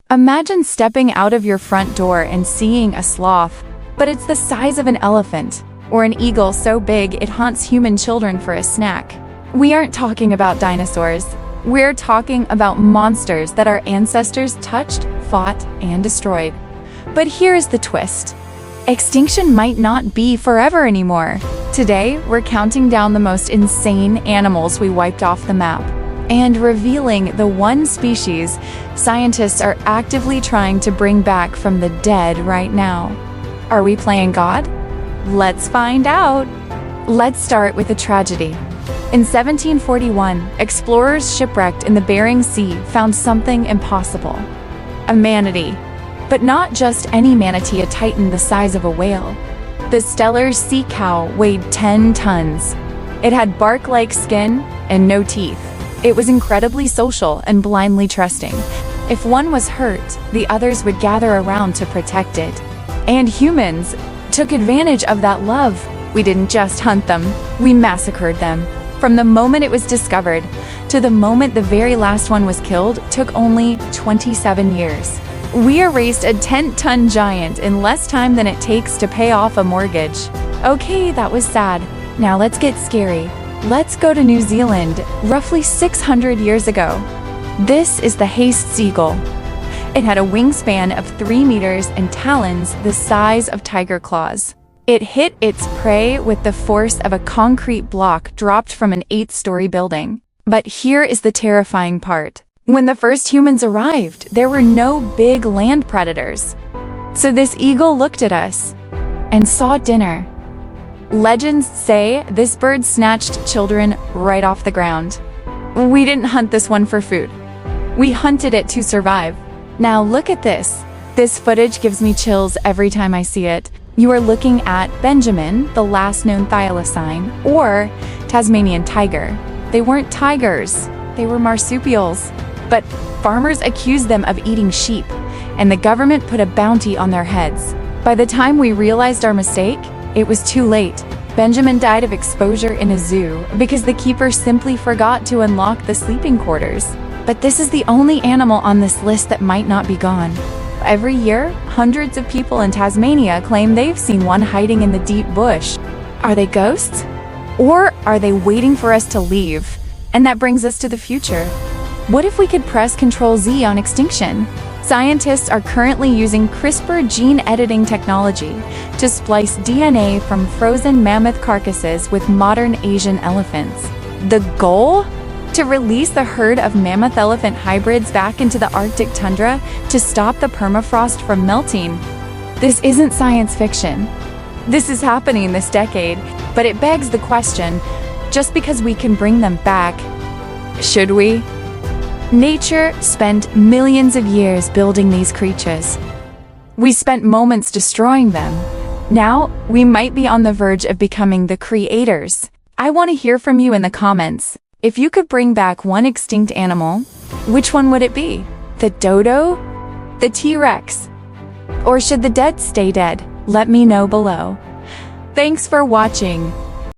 Imagine stepping out of your front door and seeing a sloth, but it's the size of an elephant, or an eagle so big it haunts human children for a snack. We aren't talking about dinosaurs. We're talking about monsters that our ancestors touched, fought, and destroyed. But here's the twist. Extinction might not be forever anymore. Today, we're counting down the most insane animals we wiped off the map, and revealing the one species scientists are actively trying to bring back from the dead right now. Are we playing God? Let's find out. Let's start with a tragedy. In 1741, explorers shipwrecked in the Bering Sea found something impossible. A manatee. But not just any manatee, a titan the size of a whale. The stellar sea cow weighed 10 tons. It had bark-like skin and no teeth. It was incredibly social and blindly trusting. If one was hurt, the others would gather around to protect it. And humans took advantage of that love. We didn't just hunt them, we massacred them. From the moment it was discovered to the moment the very last one was killed took only 27 years. We erased a 10-ton giant in less time than it takes to pay off a mortgage. Okay, that was sad. Now let's get scary. Let's go to New Zealand, roughly 600 years ago. This is the haste seagull. It had a wingspan of 3 meters and talons the size of tiger claws. It hit its prey with the force of a concrete block dropped from an 8-story building. But here is the terrifying part. When the first humans arrived, there were no big land predators. So this eagle looked at us and saw dinner. Legends say this bird snatched children right off the ground. We didn't hunt this one for food. We hunted it to survive. Now look at this. This footage gives me chills every time I see it. You are looking at Benjamin, the last known thylacine, or Tasmanian tiger. They weren't tigers, they were marsupials. But farmers accused them of eating sheep, and the government put a bounty on their heads. By the time we realized our mistake, it was too late. Benjamin died of exposure in a zoo because the keeper simply forgot to unlock the sleeping quarters. But this is the only animal on this list that might not be gone. Every year, hundreds of people in Tasmania claim they've seen one hiding in the deep bush. Are they ghosts? Or are they waiting for us to leave? And that brings us to the future. What if we could press Ctrl-Z on extinction? Scientists are currently using CRISPR gene editing technology to splice DNA from frozen mammoth carcasses with modern Asian elephants. The goal? To release the herd of mammoth-elephant hybrids back into the Arctic tundra to stop the permafrost from melting. This isn't science fiction. This is happening this decade, but it begs the question, just because we can bring them back, should we? Nature spent millions of years building these creatures. We spent moments destroying them. Now, we might be on the verge of becoming the creators. I want to hear from you in the comments. If you could bring back one extinct animal, which one would it be? The dodo? The T-Rex? Or should the dead stay dead? Let me know below. Thanks for watching.